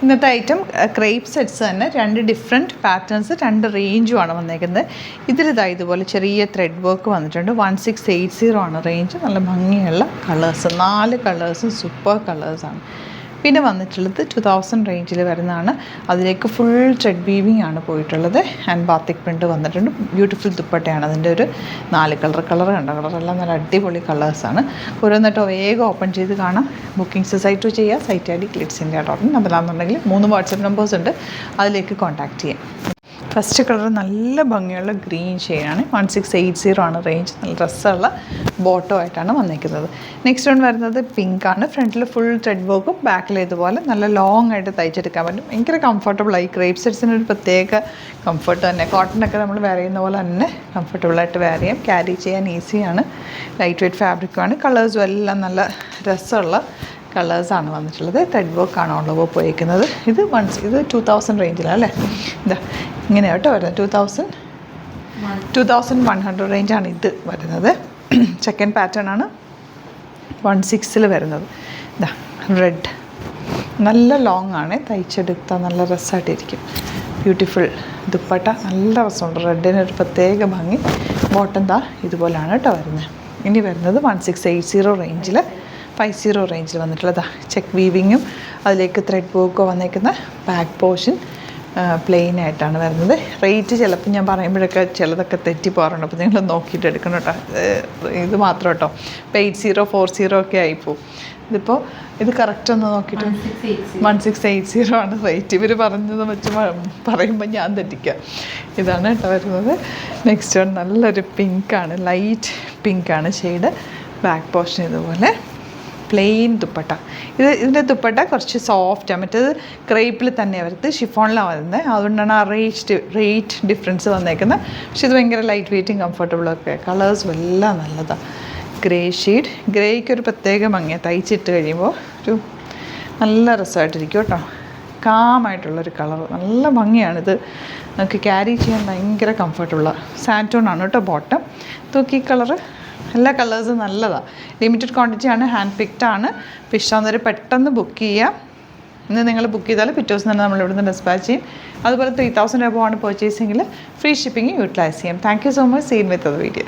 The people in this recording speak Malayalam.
ഇന്നത്തെ ഐറ്റം ക്രേപ്പ് സെറ്റ്സ് തന്നെ 2 ഡിഫറെൻറ്റ് പാറ്റേൺസ് 2 റേഞ്ചുമാണ് വന്നേക്കുന്നത്. ഇതിലിതാ ഇതുപോലെ ചെറിയ ത്രെഡ് വർക്ക് വന്നിട്ടുണ്ട്. 1680 ആണ് റേഞ്ച്. നല്ല ഭംഗിയുള്ള കളേഴ്സ്, 4 കളേഴ്സും സൂപ്പർ കളേഴ്സാണ്. പിന്നെ വന്നിട്ടുള്ളത് 2000 റേഞ്ചിൽ വരുന്നതാണ്. അതിലേക്ക് ഫുൾ ത്രെഡ് വീവിങ് ആണ് പോയിട്ടുള്ളത്. ആൻഡ് ബാത്തിക് പ്രിൻറ്റ് വന്നിട്ടുണ്ട്. ബ്യൂട്ടിഫുൾ ദുപ്പട്ടയാണ്. അതിൻ്റെ ഒരു 4 കളർ കണ്ട കളറെല്ലാം നല്ല അടിപൊളി കളേഴ്സാണ്. ഓരോന്നിട്ടോ വേഗം ഓപ്പൺ ചെയ്ത് കാണാം. ബുക്കിംഗ്സ് സൈറ്റ് ചെയ്യുക. Site ID glitzindia.in. അതല്ലാന്നുണ്ടെങ്കിൽ 3 വാട്സപ്പ് നമ്പേഴ്സ് ഉണ്ട്, അതിലേക്ക് കോൺടാക്റ്റ് ചെയ്യാം. ഫസ്റ്റ് കളർ നല്ല ഭംഗിയുള്ള ഗ്രീൻ ഷെയ്ഡാണ്. 1680 ആണ് റേഞ്ച്. നല്ല രസമുള്ള ബോട്ടോ ആയിട്ടാണ് വന്നിരിക്കുന്നത്. നെക്സ്റ്റ് വൺ വരുന്നത് പിങ്ക് ആണ്. ഫ്രണ്ടിൽ ഫുൾ ത്രെഡ് വർക്കും ബാക്കിൽ ഇതുപോലെ നല്ല ലോങ് ആയിട്ട് തയ്ച്ചെടുക്കാൻ പറ്റും. ഭയങ്കര കംഫർട്ടബിളായി. ക്രേപ്പ് സെറ്റ്സിന് ഒരു പ്രത്യേക കംഫർട്ട് തന്നെ. കോട്ടണൊക്കെ നമ്മൾ വെയർ ചെയ്യുന്ന പോലെ തന്നെ കംഫർട്ടബിളായിട്ട് വെയർ ചെയ്യാം. ക്യാരി ചെയ്യാൻ ഈസിയാണ്. ലൈറ്റ് വെയ്റ്റ് ഫാബ്രിക്കാണ്. കളേഴ്സും എല്ലാം നല്ല രസമുള്ള കളേഴ്സാണ് വന്നിട്ടുള്ളത്. ത്രെഡ് വർക്കാണ് ഓൾ ഓവർ പോയിരിക്കുന്നത്. ഇത് 2000 റേഞ്ചിലാണ് അല്ലേ. ഇതാ ഇങ്ങനെ കേട്ടോ വരുന്നത്. 2100 റേഞ്ചാണ് ഇത് വരുന്നത്. സെക്കൻഡ് പാറ്റേൺ ആണ് 16 വരുന്നത്. ഇതാ റെഡ്, നല്ല ലോങ് ആണ്. തയ്ച്ചെടുത്താൽ നല്ല രസമായിട്ടിരിക്കും. ബ്യൂട്ടിഫുൾ ദുപ്പട്ട, നല്ല രസമുണ്ട്. റെഡിനൊരു പ്രത്യേക ഭംഗി. ബോട്ടം ദാ ഇതുപോലെയാണ് കേട്ടോ വരുന്നത്. ഇനി വരുന്നത് 1680 റേഞ്ചിൽ 50 റേഞ്ചിൽ വന്നിട്ടുള്ളതാ ചെക്ക് വീവിങ്ങും അതിലേക്ക് ത്രെഡ് വർക്കോ വന്നേക്കുന്ന ബാക്ക് പോർഷൻ പ്ലെയിൻ ആയിട്ടാണ് വരുന്നത്. റേറ്റ് ചിലപ്പോൾ ഞാൻ പറയുമ്പോഴൊക്കെ ചിലതൊക്കെ തെറ്റിപ്പോകാറുണ്ട്. അപ്പോൾ നിങ്ങൾ നോക്കിയിട്ട് എടുക്കണം കേട്ടോ. ഇത് മാത്രം കേട്ടോ. ഇപ്പോൾ 8040 ഒക്കെ ആയിപ്പോവും. ഇതിപ്പോൾ ഇത് കറക്റ്റ് ഒന്ന് നോക്കിയിട്ട് 1680 ആണ് റേറ്റ്. ഇവർ പറഞ്ഞത് വെച്ച് പറയുമ്പോൾ ഞാൻ തെറ്റിക്കുക. ഇതാണ് കേട്ടോ വരുന്നത്. നെക്സ്റ്റ് വൺ നല്ലൊരു പിങ്കാണ്, ലൈറ്റ് പിങ്കാണ് ഷെയ്ഡ്. ബാക്ക് പോർഷൻ ഇതുപോലെ പ്ലെയിൻ ദുപ്പട്ട. ഇതിൻ്റെ ദുപ്പട്ട കുറച്ച് സോഫ്റ്റാണ്. മറ്റേത് ക്രേപ്പിൽ തന്നെയാണ് വരുന്നത്, ഷിഫോണിലാണ് വരുന്നത്. അതുകൊണ്ടാണ് ആ റേറ്റ് ഡിഫറൻസ് വന്നേക്കുന്നത്. പക്ഷേ ഇത് ഭയങ്കര ലൈറ്റ് വെയ്റ്റും കംഫർട്ടബിളും ഒക്കെ. കളേഴ്സും എല്ലാം നല്ലതാണ്. ഗ്രേ ഷെയ്ഡ്, ഗ്രേയ്ക്ക് ഒരു പ്രത്യേക ഭംഗിയാണ്. തയ്ച്ചിട്ട് കഴിയുമ്പോൾ ഒരു നല്ല രസമായിട്ടിരിക്കും കേട്ടോ. കാമായിട്ടുള്ളൊരു കളർ, നല്ല ഭംഗിയാണിത്. നമുക്ക് ക്യാരി ചെയ്യാൻ ഭയങ്കര കംഫർട്ടബിളാണ്. സാൻറ്റോൺ ആണ് കേട്ടോ ബോട്ടം. നോക്കി ഈ കളറ്, എല്ലാ കളേഴ്സും നല്ലതാണ്. ലിമിറ്റഡ് ക്വാണ്ടിറ്റി ആണ്, ഹാൻഡ് പിക്ഡ് ആണ്. അപ്പോൾ ഇഷ്ടമാകുന്നവർ പെട്ടെന്ന് ബുക്ക് ചെയ്യുക. ഇന്ന് നിങ്ങൾ ബുക്ക് ചെയ്താൽ പിറ്റേ ദിവസം തന്നെ നമ്മൾ ഇവിടുന്ന് ഡിസ്പാച്ച് ചെയ്യും. അതുപോലെ 3000 രൂപ ആണ് പർച്ചേസിങ്ങിൽ ഫ്രീ ഷിപ്പിംഗ് യൂട്ടിലൈസ് ചെയ്യാം. Thank you so much. Seen with the video.